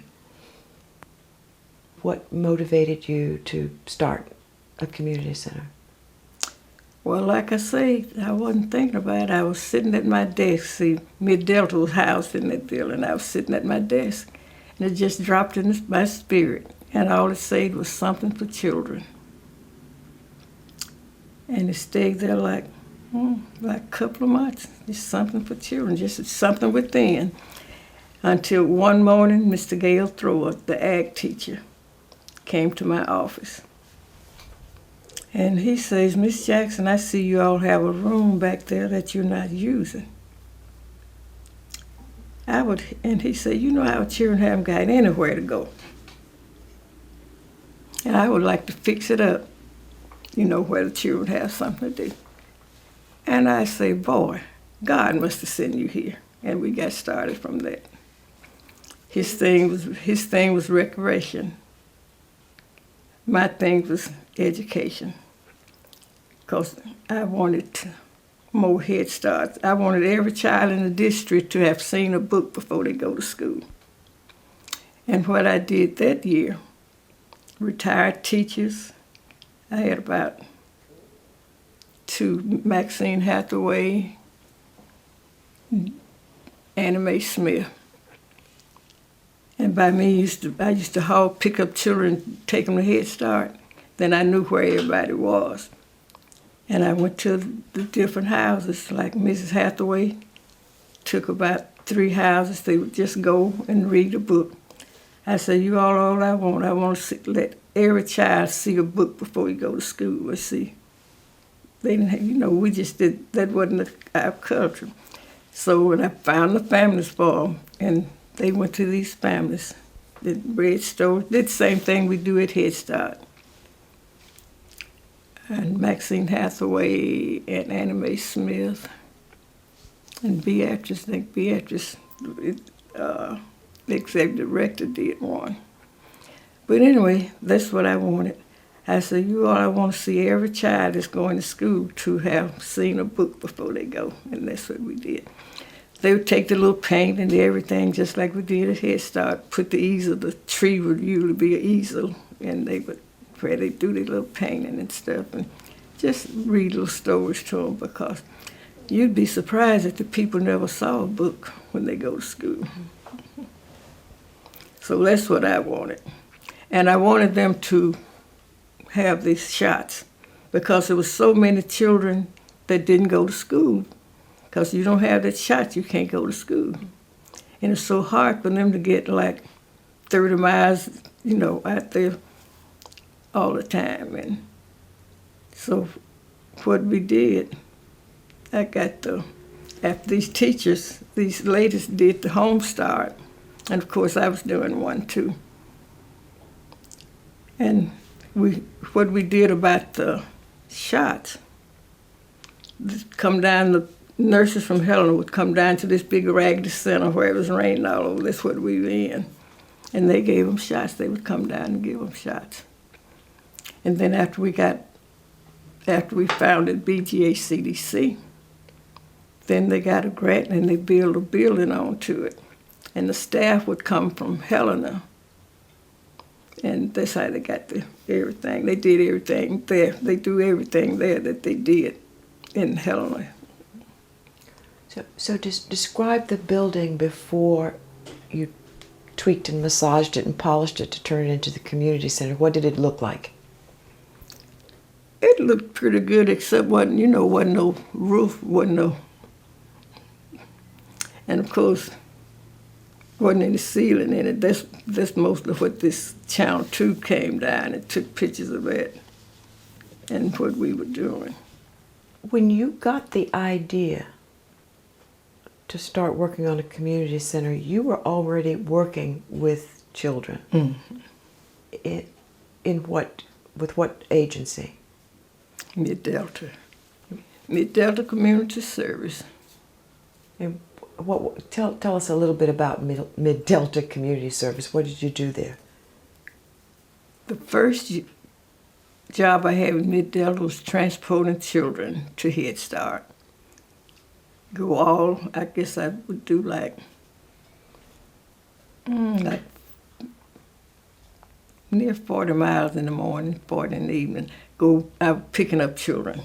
What motivated you to start a community center? Well, like I say, I wasn't thinking about it. I was sitting at my desk. See, Mid-Delta was housed in that building. I was sitting at my desk, and it just dropped in my spirit. And all it said was something for children. And it stayed there like a couple of months. Just something for children, just something within. Until one morning, Mr. Gale Thrower, the ag teacher, came to my office. And he says, Miss Jackson, I see you all have a room back there that you're not using. and he said, you know, our children haven't got anywhere to go. And I would like to fix it up, you know, where the children have something to do. And I say, boy, God must have sent you here. And we got started from that. His thing was recreation. My thing was education. Because I wanted more Head Starts. I wanted every child in the district to have seen a book before they go to school. And what I did that year, retired teachers, I had about 2, Maxine Hathaway, Annie Mae Smith. And by me, I used to pick up children, take them to Head Start. Then I knew where everybody was. And I went to the different houses, like Mrs. Hathaway took about 3 houses. They would just go and read a book. I said, you all I want to let every child see a book before you go to school. Or see, they didn't have, you know, we just did, that wasn't our culture. So when I found the families for them, and they went to these families, did read stories, did the same thing we do at Head Start. And Maxine Hathaway and Annie Mae Smith and Beatrice, I think Beatrice, the executive director did one. But anyway, that's what I wanted. I said, I want to see every child that's going to school to have seen a book before they go. And that's what we did. They would take the little paint and everything, just like we did at Head Start, put the easel, the tree would usually be an easel, and they would, where they do their little painting and stuff, and just read little stories to them, because you'd be surprised that the people never saw a book when they go to school. So that's what I wanted. And I wanted them to have these shots, because there was so many children that didn't go to school. Because you don't have that shot, you can't go to school. And it's so hard for them to get like 30 miles, you know, out there all the time. And so what we did, I got after these teachers, these ladies did the Home Start. And of course I was doing one too. And what we did about the shots, come down, the nurses from Helena would come down to this big raggedy center where it was raining all over. That's what we were in. And they gave them shots. They would come down and give them shots. And then after we founded BGA-CDC, then they got a grant and they built a building onto it. And the staff would come from Helena. And that's how they got everything. They did everything there. They do everything there that they did in Helena. So describe the building before you tweaked and massaged it and polished it to turn it into the community center. What did it look like? It looked pretty good, except wasn't no roof, wasn't no, and of course, wasn't any ceiling in it. That's mostly what this Channel 2 came down and took pictures of it and what we were doing. When you got the idea to start working on a community center, you were already working with children. Mm-hmm. With what agency? Mid-Delta Community Service. And tell us a little bit about Mid-Delta Community Service. What did you do there? The first job I had with Mid-Delta was transporting children to Head Start. I guess I would do like near 40 miles in the morning, 40 in the evening. I was picking up children,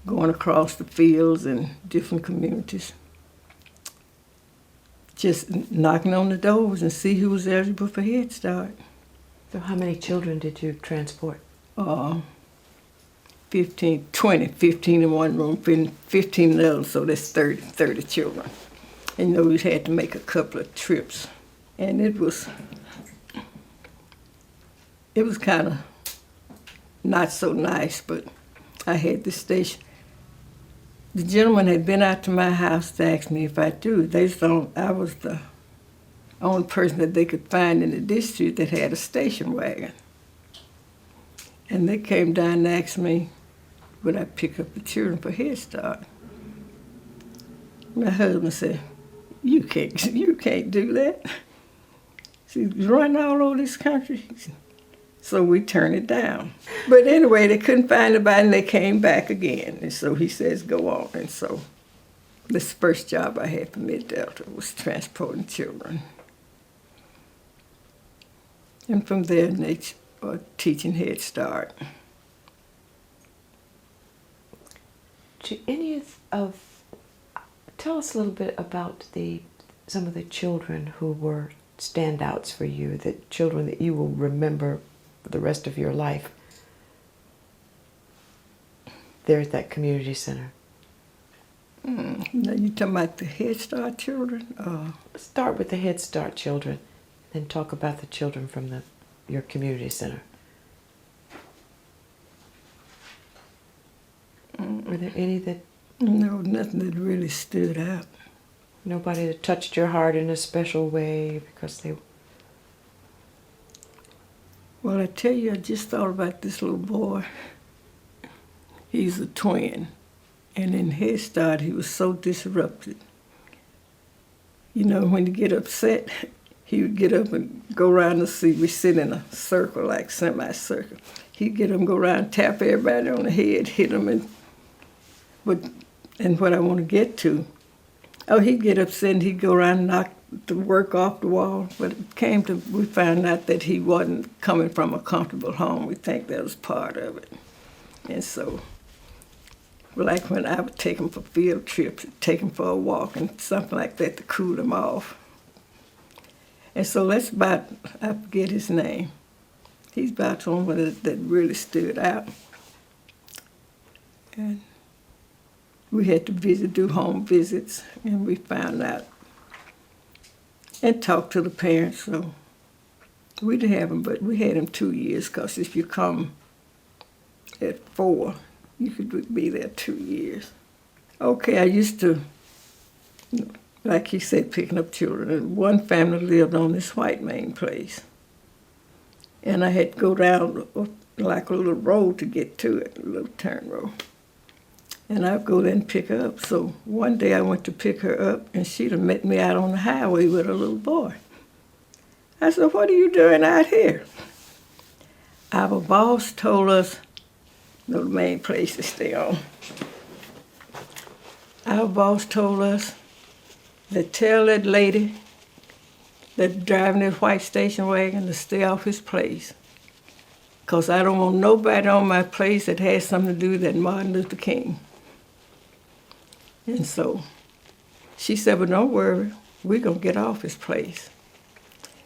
going across the fields in different communities. Just knocking on the doors and see who was eligible for Head Start. So how many children did you transport? 15 in one room, 15 in the other, so that's 30 children. And we had to make a couple of trips. And it was kind of not so nice, but I had this station. the gentleman had been out to my house to ask me if I do. They thought I was the only person that they could find in the district that had a station wagon. And they came down and asked me, would I pick up the children for Head Start? My husband said, you can't do that. She's running all over this country. So we turned it down. But anyway, they couldn't find anybody and they came back again. And so he says, go on. And so this first job I had for Mid-Delta was transporting children. And from there, they were teaching Head Start. Tell us a little bit about some of the children who were standouts for you, the children that you will remember for the rest of your life there at that community center. Now you talking about the Head Start children? Start with the Head Start children, then talk about the children from your community center. Were there any that... No, nothing that really stood out. Nobody that touched your heart in a special way because they... Well, I tell you, I just thought about this little boy. He's a twin. And in Head Start, he was so disrupted. You know, when you get upset, he would get up and go around the seat. We sit in a circle, like semicircle. He'd get up and go around, tap everybody on the head, hit them, and what I want to get to, he'd get upset and he'd go around and knock the work off the wall. But we found out that he wasn't coming from a comfortable home. We think that was part of it. And so, like when I would take him for field trips, take him for a walk and something like that to cool him off. And so that's about, I forget his name. He's about the only one that really stood out. And we had to do home visits, and we found out and talked to the parents. So we didn't have him, but we had him 2 years, because if you come at 4, you could be there 2 years. Okay, I used to, like he said, picking up children. And one family lived on this white main place. And I had to go down like a little road to get to it, a little turn road. And I'd go there and pick her up. So one day I went to pick her up, and she'd have met me out on the highway with a little boy. I said, what are you doing out here? Our boss told us, the main place to stay on. Our boss told us to tell that lady that's driving that white station wagon to stay off his place. Because I don't want nobody on my place that has something to do with that Martin Luther King. And so she said, but don't worry, we're going to get off his place.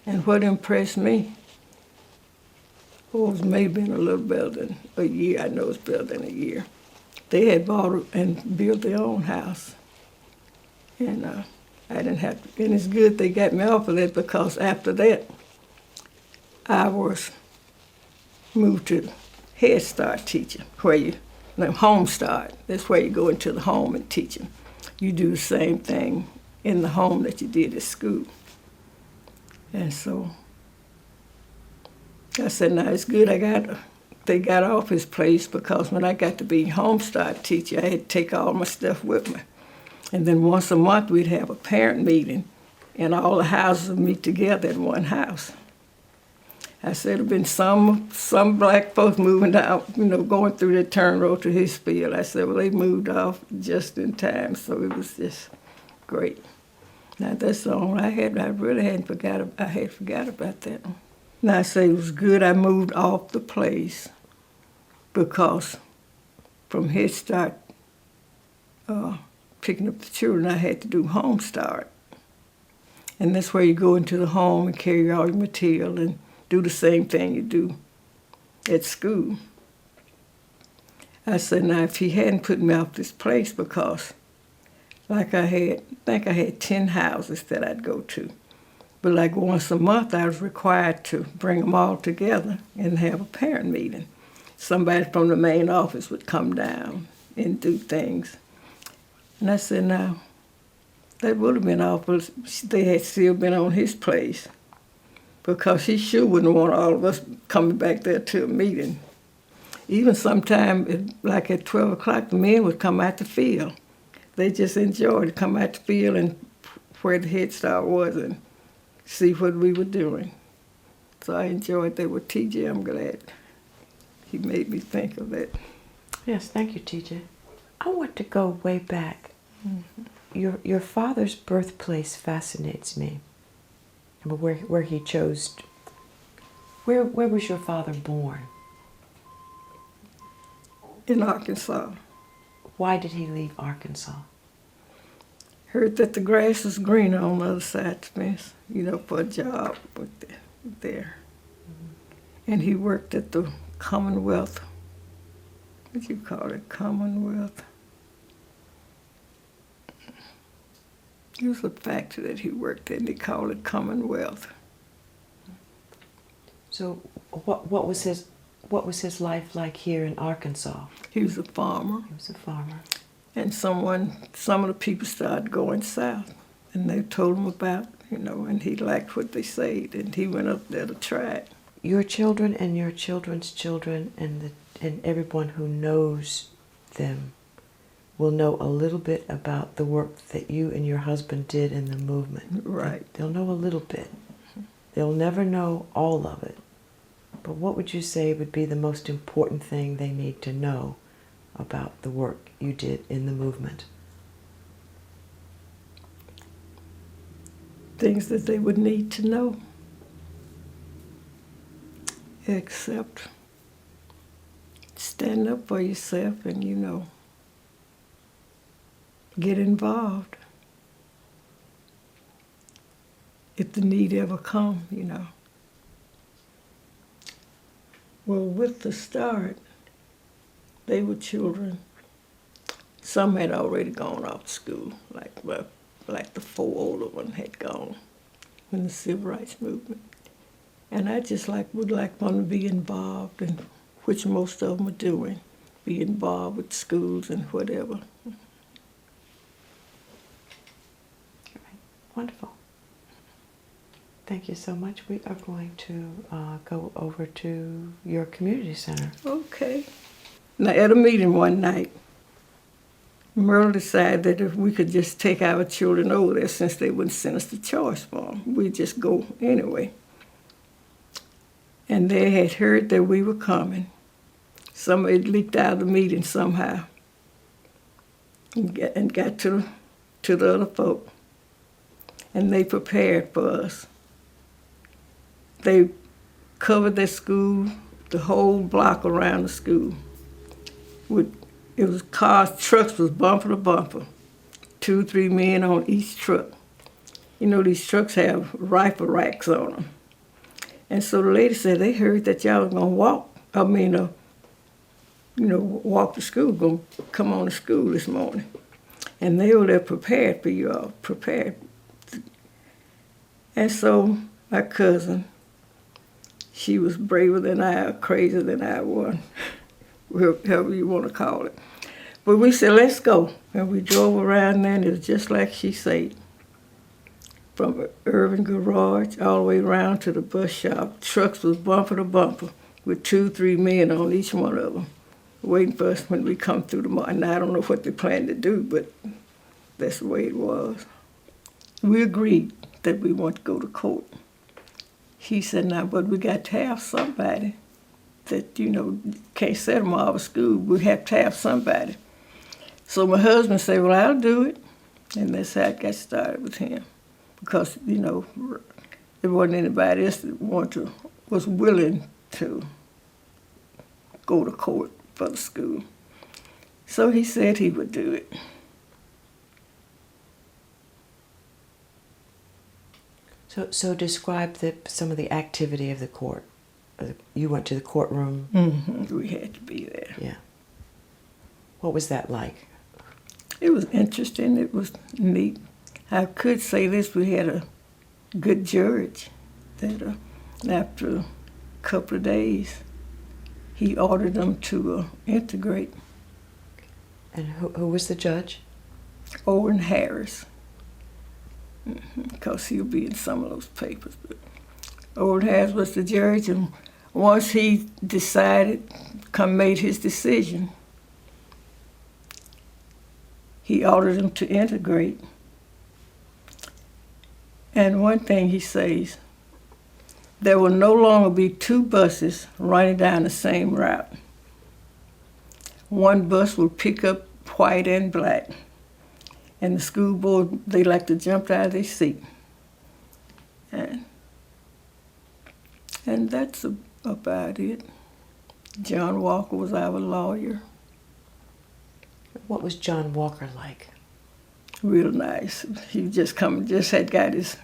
And what impressed me was maybe been a little better than a year. I know it's better than a year. They had bought and built their own house. And I didn't have to, and it's good they got me off of that, because after that, I was moved to Head Start teaching, where Home Start. That's where you go into the home and teach them. You do the same thing in the home that you did at school. And so I said, now it's good they got off his place, because when I got to be Home Start teacher, I had to take all my stuff with me. And then once a month, we'd have a parent meeting, and all the houses would meet together at one house. I said, there'd been some black folks moving out, going through the turn road to his field. I said, well, they moved off just in time, so it was just great. Now, that's the only I really hadn't forgot. I had forgot about that one. Now, I say it was good I moved off the place, because from Head Start, picking up the children, I had to do Home Start. And that's where you go into the home and carry all your material and do the same thing you do at school. I said, now, if he hadn't put me off this place, because like I think I had 10 houses that I'd go to. But like once a month, I was required to bring them all together and have a parent meeting. Somebody from the main office would come down and do things. And I said, now, that would have been awful if they had still been on his place, because he sure wouldn't want all of us coming back there to a meeting. Even sometime, like at 12 o'clock, the men would come out the field. They just enjoyed to come out the field and where the Head Start was and see what we were doing. So I enjoyed that with TJ. I'm glad he made me think of that. Yes, thank you, TJ. I want to go way back. Your father's birthplace fascinates me. Where he chose. Where was your father born? In Arkansas. Why did he leave Arkansas? Heard that the grass was greener on the other side of the fence, for a job there. And he worked at the Commonwealth. What do you call it? Commonwealth. It was a factory that he worked at, and they called it Commonwealth. So, what was his life like here in Arkansas? He was a farmer. He was a farmer. And some of the people started going south, and they told him about, and he liked what they said, and he went up there to try it. Your children and your children's children and everyone who knows them will know a little bit about the work that you and your husband did in the movement. Right. They'll know a little bit. They'll never know all of it. But what would you say would be the most important thing they need to know about the work you did in the movement? Things that they would need to know. Except stand up for yourself and, get involved. If the need ever come, Well, with the start, they were children. Some had already gone off to school, like the 4 older ones had gone in the civil rights movement. And I just would like them to be involved, in which most of them are doing, be involved with schools and whatever. Wonderful. Thank you so much. We are going to go over to your community center. Okay. Now, at a meeting one night, Merle decided that if we could just take our children over there, since they wouldn't send us the choice form, we'd just go anyway. And they had heard that we were coming. Somebody leaked out of the meeting somehow and got to the other folk. And they prepared for us. They covered their school, the whole block around the school. It was cars, trucks was bumper to bumper, 2, 3 men on each truck. These trucks have rifle racks on them. And so the lady said, they heard that y'all were gonna walk to school, gonna come on to school this morning. And they were there prepared for you all, prepared. And so my cousin, she was braver than I, or crazier than I was, however you want to call it. But we said, let's go. And we drove around there, and it was just like she said. From Irving Garage all the way around to the bus shop, trucks was bumper to bumper with 2, 3 men on each one of them, waiting for us when we come through the mall. And I don't know what they planned to do, but that's the way it was. We agreed that we want to go to court. He said, now, but we got to have somebody that, can't set them out of school. We have to have somebody. So my husband said, well, I'll do it. And that's how I got started with him. Because, there wasn't anybody else that was willing to go to court for the school. So he said he would do it. So describe some of the activity of the court. You went to the courtroom. Mm-hmm. We had to be there. Yeah. What was that like? It was interesting. It was neat. I could say this, we had a good judge that after a couple of days, he ordered them to integrate. And who was the judge? Owen Harris, because he'll be in some of those papers. But Owen Harris was the judge, and once he made his decision, he ordered them to integrate. And one thing he says, there will no longer be two buses running down the same route. One bus will pick up white and black. And the school board, they like to jump out of their seat. And that's about it. John Walker was our lawyer. What was John Walker like? Real nice. He just had got his,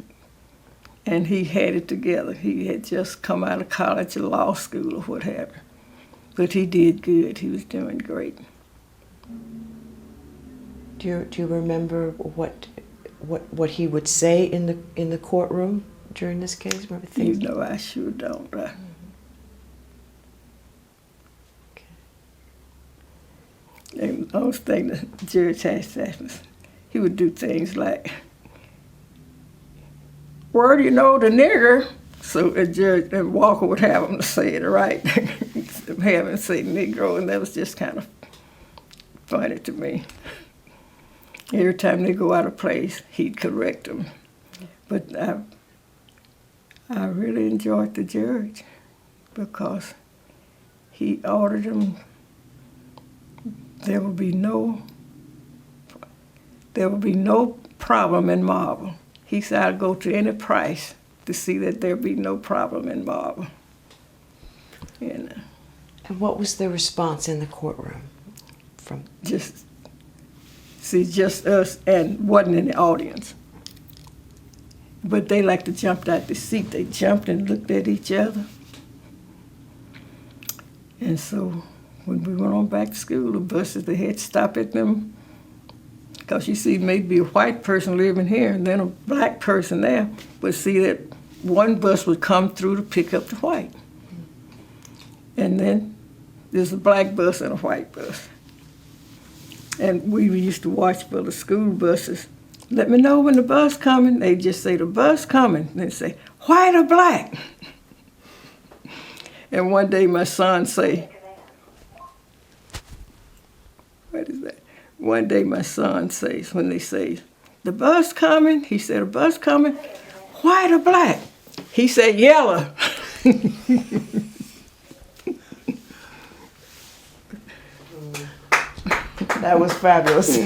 and he had it together. He had just come out of college or law school or whatever. But he did good. He was doing great. Do you remember what he would say in the courtroom during this case? Remember You things? know, I sure don't. Okay. And the only thing the judge has to ask was, he would do things like, where do you know the nigger? So the judge and Walker would have him to say it right, have him say Negro, and that was just kind of funny to me. Every time they go out of place, he'd correct them. But I really enjoyed the judge because he ordered them. There will be no problem in Marvell. He said, I'll go to any price to see that there be no problem in Marvell. And And what was the response in the courtroom from? just us, and wasn't in the audience. But they like to jump out the seat. They jumped and looked at each other. And so when we went on back to school, the buses, they had to stop at them. Because you see, maybe a white person living here and then a black person there. But see that one bus would come through to pick up the white. And then there's a black bus and a white bus. And we used to watch for the school buses. Let me know when the bus coming. They just say, the bus coming. And they say, white or black? And one day my son say, what is that? One day my son says, when they say, the bus coming, he said, the bus coming, white or black? He said, yellow. That was fabulous.